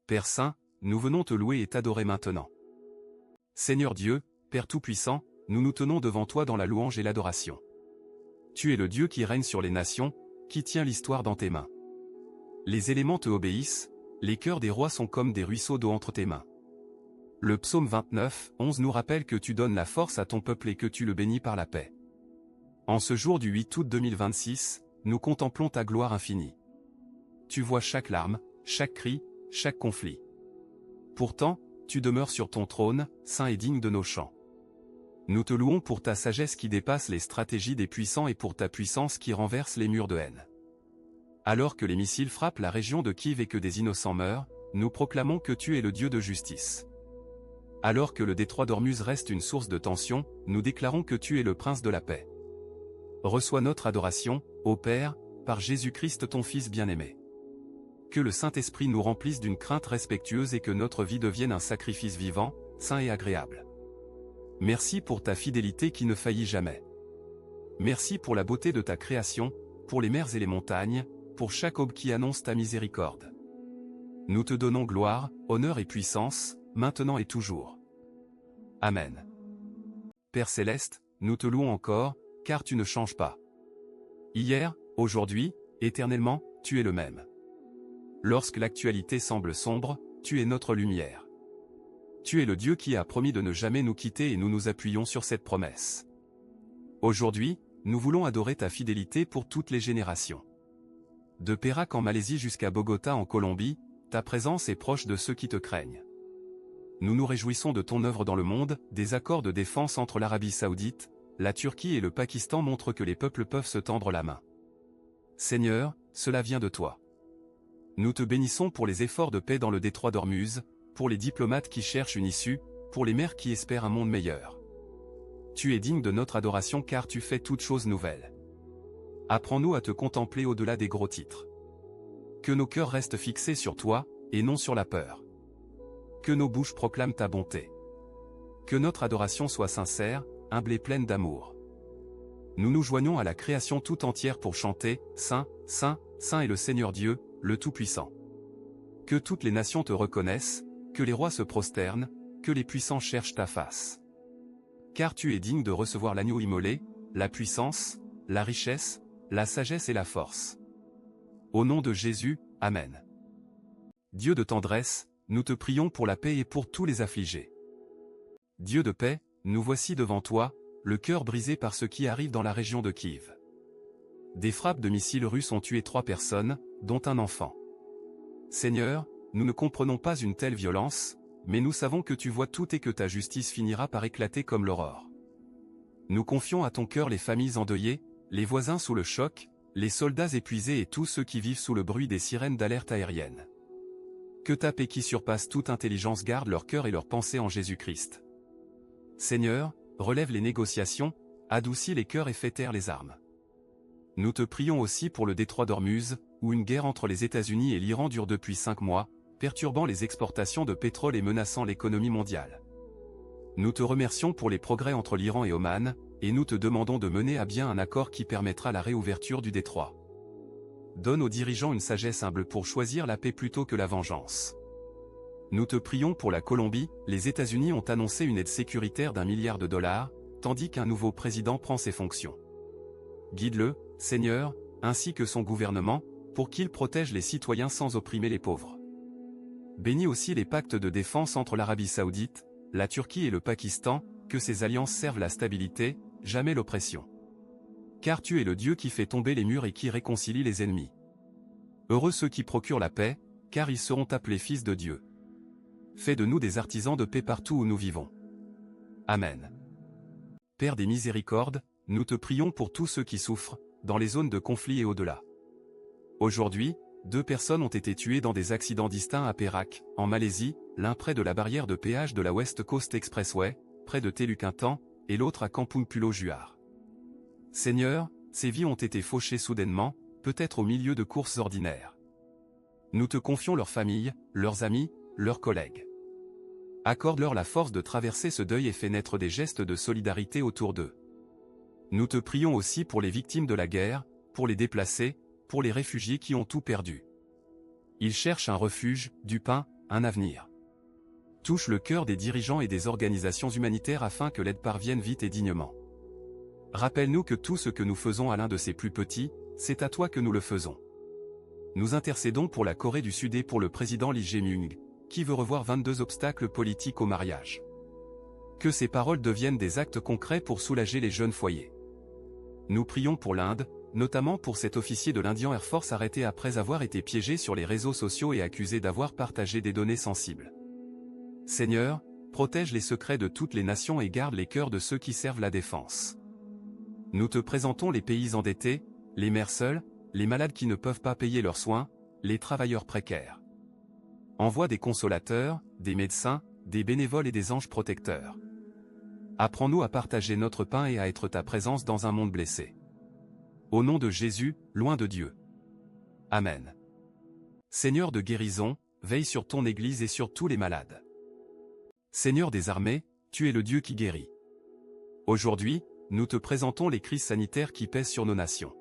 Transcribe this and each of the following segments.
Père Saint, nous venons te louer et t'adorer maintenant. Seigneur Dieu, Père Tout-Puissant, nous nous tenons devant toi dans la louange et l'adoration. Tu es le Dieu qui règne sur les nations, qui tient l'histoire dans tes mains. Les éléments te obéissent, les cœurs des rois sont comme des ruisseaux d'eau entre tes mains. Le psaume 29, 11 nous rappelle que tu donnes la force à ton peuple et que tu le bénis par la paix. En ce jour du 8 août 2026, nous contemplons ta gloire infinie. Tu vois chaque larme, chaque cri, chaque conflit. Pourtant, tu demeures sur ton trône, saint et digne de nos chants. Nous te louons pour ta sagesse qui dépasse les stratégies des puissants et pour ta puissance qui renverse les murs de haine. Alors que les missiles frappent la région de Kiev et que des innocents meurent, nous proclamons que tu es le Dieu de justice. Alors que le détroit d'Ormuz reste une source de tension, nous déclarons que tu es le prince de la paix. Reçois notre adoration, ô Père, par Jésus-Christ ton Fils bien-aimé. Que le Saint-Esprit nous remplisse d'une crainte respectueuse et que notre vie devienne un sacrifice vivant, saint et agréable. Merci pour ta fidélité qui ne faillit jamais. Merci pour la beauté de ta création, pour les mers et les montagnes, pour chaque aube qui annonce ta miséricorde. Nous te donnons gloire, honneur et puissance, maintenant et toujours. Amen. Père Céleste, nous te louons encore, car tu ne changes pas. Hier, aujourd'hui, éternellement, tu es le même. Lorsque l'actualité semble sombre, tu es notre lumière. Tu es le Dieu qui a promis de ne jamais nous quitter et nous nous appuyons sur cette promesse. Aujourd'hui, nous voulons adorer ta fidélité pour toutes les générations. De Pérac en Malaisie jusqu'à Bogota en Colombie, ta présence est proche de ceux qui te craignent. Nous nous réjouissons de ton œuvre dans le monde, des accords de défense entre l'Arabie Saoudite, la Turquie et le Pakistan montrent que les peuples peuvent se tendre la main. Seigneur, cela vient de toi. Nous te bénissons pour les efforts de paix dans le détroit d'Ormuz, pour les diplomates qui cherchent une issue, pour les mères qui espèrent un monde meilleur. Tu es digne de notre adoration car tu fais toutes choses nouvelles. Apprends-nous à te contempler au-delà des gros titres. Que nos cœurs restent fixés sur toi, et non sur la peur. Que nos bouches proclament ta bonté. Que notre adoration soit sincère, humble et pleine d'amour. Nous nous joignons à la création tout entière pour chanter « Saint, Saint, Saint est le Seigneur Dieu, le Tout-Puissant ». Que toutes les nations te reconnaissent, que les rois se prosternent, que les puissants cherchent ta face. Car tu es digne de recevoir l'agneau immolé, la puissance, la richesse, la sagesse et la force. Au nom de Jésus, Amen. Dieu de tendresse, nous te prions pour la paix et pour tous les affligés. Dieu de paix, nous voici devant toi, le cœur brisé par ce qui arrive dans la région de Kiev. Des frappes de missiles russes ont tué 3 personnes, dont un enfant. Seigneur, nous ne comprenons pas une telle violence, mais nous savons que tu vois tout et que ta justice finira par éclater comme l'aurore. Nous confions à ton cœur les familles endeuillées, les voisins sous le choc, les soldats épuisés et tous ceux qui vivent sous le bruit des sirènes d'alerte aérienne. Que ta paix qui surpasse toute intelligence garde leur cœur et leurs pensées en Jésus-Christ. Seigneur, relève les négociations, adoucis les cœurs et fais taire les armes. Nous te prions aussi pour le détroit d'Ormuz, où une guerre entre les États-Unis et l'Iran dure depuis 5 mois, perturbant les exportations de pétrole et menaçant l'économie mondiale. Nous te remercions pour les progrès entre l'Iran et Oman, et nous te demandons de mener à bien un accord qui permettra la réouverture du détroit. Donne aux dirigeants une sagesse humble pour choisir la paix plutôt que la vengeance. Nous te prions pour la Colombie, les États-Unis ont annoncé une aide sécuritaire d'1 milliard de dollars, tandis qu'un nouveau président prend ses fonctions. Guide-le, Seigneur, ainsi que son gouvernement, pour qu'il protège les citoyens sans opprimer les pauvres. Bénis aussi les pactes de défense entre l'Arabie Saoudite, la Turquie et le Pakistan, que ces alliances servent la stabilité, jamais l'oppression. Car tu es le Dieu qui fait tomber les murs et qui réconcilie les ennemis. Heureux ceux qui procurent la paix, car ils seront appelés fils de Dieu. Fais de nous des artisans de paix partout où nous vivons. Amen. Père des miséricordes, nous te prions pour tous ceux qui souffrent, dans les zones de conflit et au-delà. Aujourd'hui, 2 personnes ont été tuées dans des accidents distincts à Perak, en Malaisie, l'un près de la barrière de péage de la West Coast Expressway, près de Telukintan, et l'autre à Kampung Pulo Juar. Seigneur, ces vies ont été fauchées soudainement, peut-être au milieu de courses ordinaires. Nous te confions leurs familles, leurs amis, leurs collègues. Accorde-leur la force de traverser ce deuil et fais naître des gestes de solidarité autour d'eux. Nous te prions aussi pour les victimes de la guerre, pour les déplacés, pour les réfugiés qui ont tout perdu. Ils cherchent un refuge, du pain, un avenir. Touche le cœur des dirigeants et des organisations humanitaires afin que l'aide parvienne vite et dignement. Rappelle-nous que tout ce que nous faisons à l'un de ces plus petits, c'est à toi que nous le faisons. Nous intercédons pour la Corée du Sud et pour le président Lee Jae-myung, qui veut revoir 22 obstacles politiques au mariage. Que ces paroles deviennent des actes concrets pour soulager les jeunes foyers. Nous prions pour l'Inde, notamment pour cet officier de l'Indian Air Force arrêté après avoir été piégé sur les réseaux sociaux et accusé d'avoir partagé des données sensibles. Seigneur, protège les secrets de toutes les nations et garde les cœurs de ceux qui servent la défense. Nous te présentons les pays endettés, les mères seules, les malades qui ne peuvent pas payer leurs soins, les travailleurs précaires. Envoie des consolateurs, des médecins, des bénévoles et des anges protecteurs. Apprends-nous à partager notre pain et à être ta présence dans un monde blessé. Au nom de Jésus, loin de Dieu. Amen. Seigneur de guérison, veille sur ton Église et sur tous les malades. Seigneur des armées, tu es le Dieu qui guérit. Aujourd'hui, nous te présentons les crises sanitaires qui pèsent sur nos nations.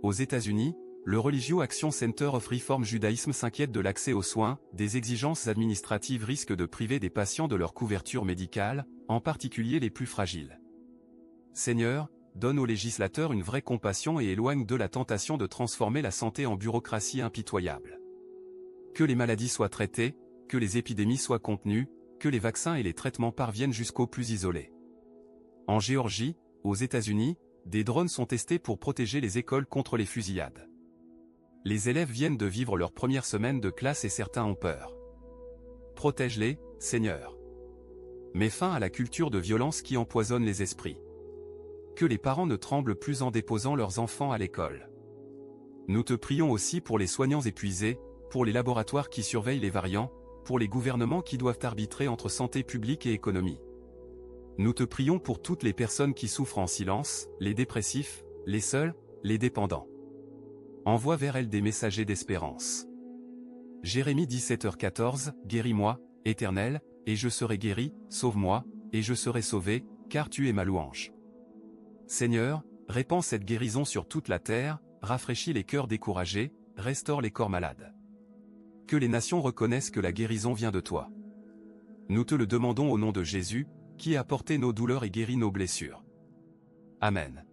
Aux États-Unis, le Religious Action Center of Reform Judaism s'inquiète de l'accès aux soins, des exigences administratives risquent de priver des patients de leur couverture médicale, en particulier les plus fragiles. Seigneur, donne aux législateurs une vraie compassion et éloigne de la tentation de transformer la santé en bureaucratie impitoyable. Que les maladies soient traitées, que les épidémies soient contenues, que les vaccins et les traitements parviennent jusqu'aux plus isolés. En Géorgie, aux États-Unis, des drones sont testés pour protéger les écoles contre les fusillades. Les élèves viennent de vivre leur première semaine de classe et certains ont peur. Protège-les, Seigneur. Mets fin à la culture de violence qui empoisonne les esprits. Que les parents ne tremblent plus en déposant leurs enfants à l'école. Nous te prions aussi pour les soignants épuisés, pour les laboratoires qui surveillent les variants, pour les gouvernements qui doivent arbitrer entre santé publique et économie. Nous te prions pour toutes les personnes qui souffrent en silence, les dépressifs, les seuls, les dépendants. Envoie vers elles des messagers d'espérance. Jérémie 17h14, guéris-moi, Éternel, et je serai guéri, sauve-moi, et je serai sauvé, car tu es ma louange. Seigneur, répands cette guérison sur toute la terre, rafraîchis les cœurs découragés, restaure les corps malades. Que les nations reconnaissent que la guérison vient de toi. Nous te le demandons au nom de Jésus, qui a porté nos douleurs et guéri nos blessures. Amen.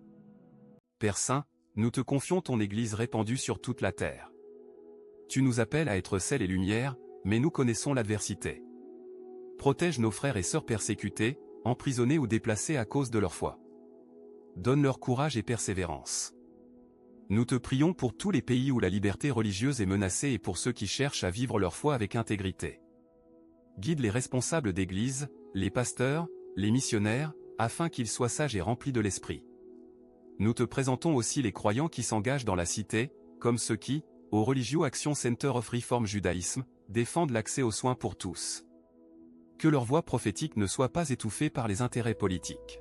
Père Saint, nous te confions ton Église répandue sur toute la terre. Tu nous appelles à être sel et lumière, mais nous connaissons l'adversité. Protège nos frères et sœurs persécutés, emprisonnés ou déplacés à cause de leur foi. Donne-leur courage et persévérance. Nous te prions pour tous les pays où la liberté religieuse est menacée et pour ceux qui cherchent à vivre leur foi avec intégrité. Guide les responsables d'église, les pasteurs, les missionnaires, afin qu'ils soient sages et remplis de l'esprit. Nous te présentons aussi les croyants qui s'engagent dans la cité, comme ceux qui, au Religious Action Center of Reform Judaism, défendent l'accès aux soins pour tous. Que leur voix prophétique ne soit pas étouffée par les intérêts politiques.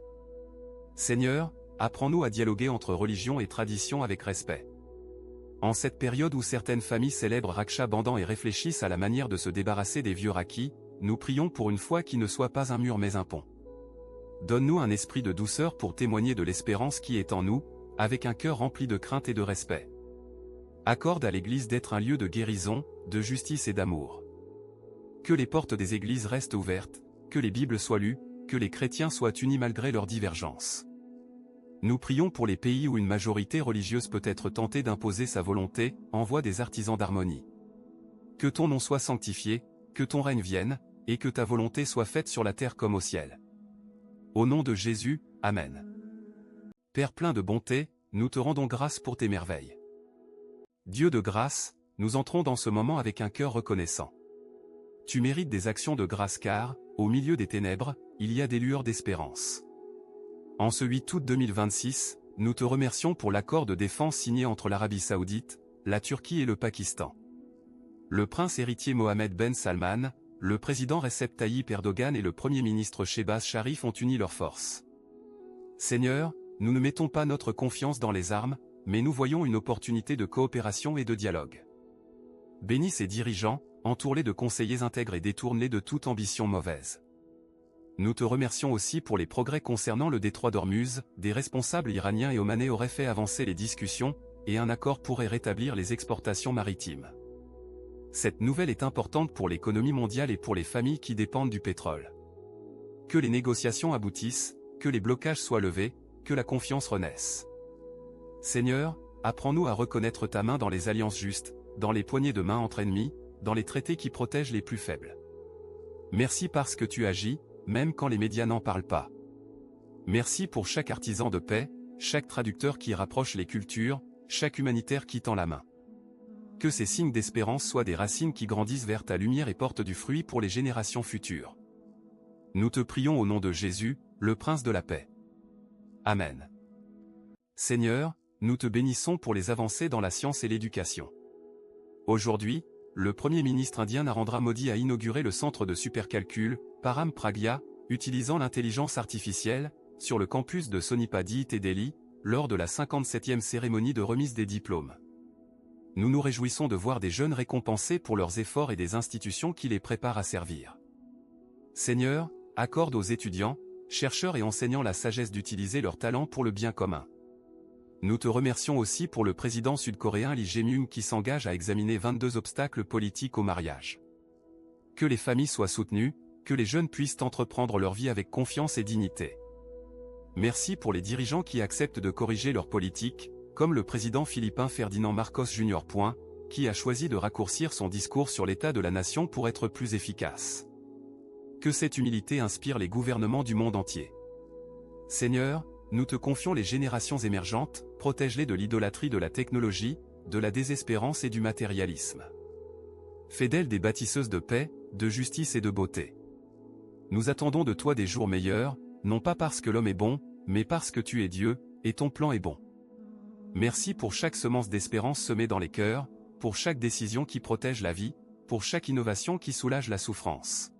Seigneur, apprends-nous à dialoguer entre religion et tradition avec respect. En cette période où certaines familles célèbrent Raksha Bandhan et réfléchissent à la manière de se débarrasser des vieux Rakhi, nous prions pour une foi qui ne soit pas un mur mais un pont. Donne-nous un esprit de douceur pour témoigner de l'espérance qui est en nous, avec un cœur rempli de crainte et de respect. Accorde à l'Église d'être un lieu de guérison, de justice et d'amour. Que les portes des églises restent ouvertes, que les Bibles soient lues, que les chrétiens soient unis malgré leurs divergences. Nous prions pour les pays où une majorité religieuse peut être tentée d'imposer sa volonté, envoie des artisans d'harmonie. Que ton nom soit sanctifié, que ton règne vienne, et que ta volonté soit faite sur la terre comme au ciel. Au nom de Jésus, Amen. Père plein de bonté, nous te rendons grâce pour tes merveilles. Dieu de grâce, nous entrons dans ce moment avec un cœur reconnaissant. Tu mérites des actions de grâce car, au milieu des ténèbres, il y a des lueurs d'espérance. En ce 8 août 2026, nous te remercions pour l'accord de défense signé entre l'Arabie Saoudite, la Turquie et le Pakistan. Le prince héritier Mohamed Ben Salman, le président Recep Tayyip Erdogan et le premier ministre Shehbaz Sharif ont uni leurs forces. Seigneur, nous ne mettons pas notre confiance dans les armes, mais nous voyons une opportunité de coopération et de dialogue. Bénis ces dirigeants, entoure-les de conseillers intègres et détourne-les de toute ambition mauvaise. Nous te remercions aussi pour les progrès concernant le détroit d'Ormuz, des responsables iraniens et omanais auraient fait avancer les discussions, et un accord pourrait rétablir les exportations maritimes. Cette nouvelle est importante pour l'économie mondiale et pour les familles qui dépendent du pétrole. Que les négociations aboutissent, que les blocages soient levés, que la confiance renaisse. Seigneur, apprends-nous à reconnaître ta main dans les alliances justes, dans les poignées de main entre ennemis, dans les traités qui protègent les plus faibles. Merci parce que tu agis, même quand les médias n'en parlent pas. Merci pour chaque artisan de paix, chaque traducteur qui rapproche les cultures, chaque humanitaire qui tend la main. Que ces signes d'espérance soient des racines qui grandissent vers ta lumière et portent du fruit pour les générations futures. Nous te prions au nom de Jésus, le Prince de la paix. Amen. Seigneur, nous te bénissons pour les avancées dans la science et l'éducation. Aujourd'hui, le Premier ministre indien Narendra Modi a inauguré le centre de supercalcul, Param Pragya, utilisant l'intelligence artificielle, sur le campus de Sonipadit et Delhi, lors de la 57e cérémonie de remise des diplômes. Nous nous réjouissons de voir des jeunes récompensés pour leurs efforts et des institutions qui les préparent à servir. Seigneur, accorde aux étudiants, chercheurs et enseignants la sagesse d'utiliser leurs talents pour le bien commun. Nous te remercions aussi pour le président sud-coréen Lee Jae-myung qui s'engage à examiner 22 obstacles politiques au mariage. Que les familles soient soutenues, que les jeunes puissent entreprendre leur vie avec confiance et dignité. Merci pour les dirigeants qui acceptent de corriger leur politique, comme le président philippin Ferdinand Marcos Jr. Qui a choisi de raccourcir son discours sur l'état de la nation pour être plus efficace. Que cette humilité inspire les gouvernements du monde entier. Seigneur, nous te confions les générations émergentes, protège-les de l'idolâtrie de la technologie, de la désespérance et du matérialisme. Fais d'elles des bâtisseuses de paix, de justice et de beauté. Nous attendons de toi des jours meilleurs, non pas parce que l'homme est bon, mais parce que tu es Dieu, et ton plan est bon. Merci pour chaque semence d'espérance semée dans les cœurs, pour chaque décision qui protège la vie, pour chaque innovation qui soulage la souffrance.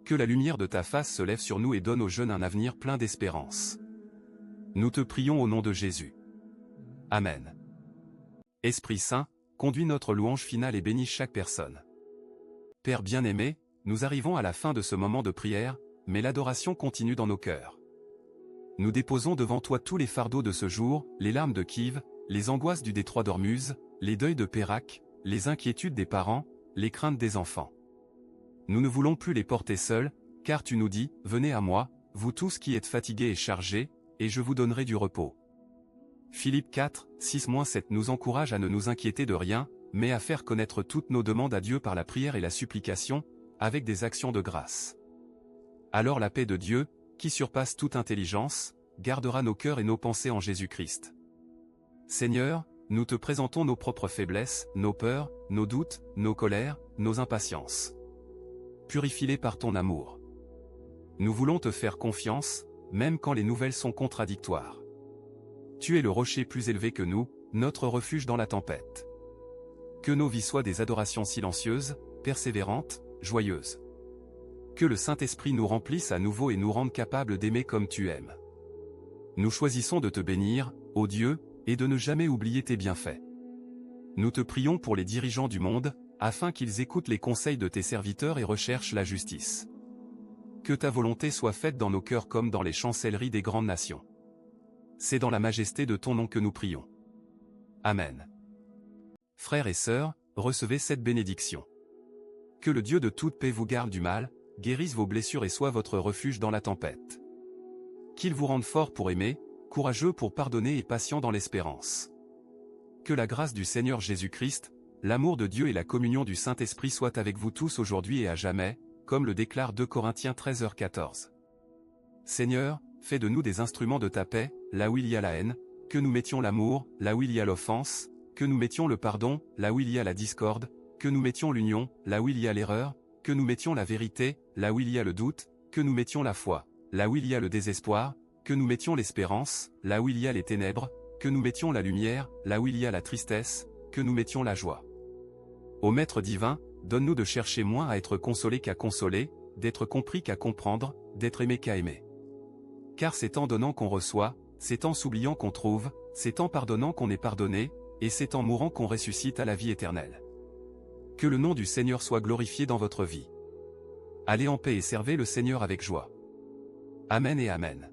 Que la lumière de ta face se lève sur nous et donne aux jeunes un avenir plein d'espérance. Nous te prions au nom de Jésus. Amen. Esprit Saint, conduis notre louange finale et bénis chaque personne. Père bien-aimé, nous arrivons à la fin de ce moment de prière, mais l'adoration continue dans nos cœurs. Nous déposons devant toi tous les fardeaux de ce jour, les larmes de Kiev, les angoisses du détroit d'Ormuz, les deuils de Pérak, les inquiétudes des parents, les craintes des enfants. Nous ne voulons plus les porter seuls, car tu nous dis, « Venez à moi, vous tous qui êtes fatigués et chargés, et je vous donnerai du repos. » Philippiens 4, 6-7 nous encourage à ne nous inquiéter de rien, mais à faire connaître toutes nos demandes à Dieu par la prière et la supplication, avec des actions de grâce. Alors la paix de Dieu, qui surpasse toute intelligence, gardera nos cœurs et nos pensées en Jésus-Christ. Seigneur, nous te présentons nos propres faiblesses, nos peurs, nos doutes, nos colères, nos impatiences. Purifie-les par ton amour. Nous voulons te faire confiance, même quand les nouvelles sont contradictoires. Tu es le rocher plus élevé que nous, notre refuge dans la tempête. Que nos vies soient des adorations silencieuses, persévérantes, joyeuses. Que le Saint-Esprit nous remplisse à nouveau et nous rende capables d'aimer comme tu aimes. Nous choisissons de te bénir, ô Dieu, et de ne jamais oublier tes bienfaits. Nous te prions pour les dirigeants du monde, afin qu'ils écoutent les conseils de tes serviteurs et recherchent la justice. Que ta volonté soit faite dans nos cœurs comme dans les chancelleries des grandes nations. C'est dans la majesté de ton nom que nous prions. Amen. Frères et sœurs, recevez cette bénédiction. Que le Dieu de toute paix vous garde du mal, guérisse vos blessures et soit votre refuge dans la tempête. Qu'il vous rende fort pour aimer, courageux pour pardonner et patient dans l'espérance. Que la grâce du Seigneur Jésus-Christ, l'amour de Dieu et la communion du Saint-Esprit soient avec vous tous aujourd'hui et à jamais, comme le déclare 2 Corinthiens 13h14. Seigneur, fais de nous des instruments de ta paix, là où il y a la haine, que nous mettions l'amour, là où il y a l'offense, que nous mettions le pardon, là où il y a la discorde, que nous mettions l'union, là où il y a l'erreur, que nous mettions la vérité, là où il y a le doute, que nous mettions la foi, là où il y a le désespoir, que nous mettions l'espérance, là où il y a les ténèbres, que nous mettions la lumière, là où il y a la tristesse, que nous mettions la joie. Ô Maître divin, donne-nous de chercher moins à être consolés qu'à consoler, d'être compris qu'à comprendre, d'être aimé qu'à aimer. Car c'est en donnant qu'on reçoit, c'est en s'oubliant qu'on trouve, c'est en pardonnant qu'on est pardonné, et c'est en mourant qu'on ressuscite à la vie éternelle. Que le nom du Seigneur soit glorifié dans votre vie. Allez en paix et servez le Seigneur avec joie. Amen et Amen.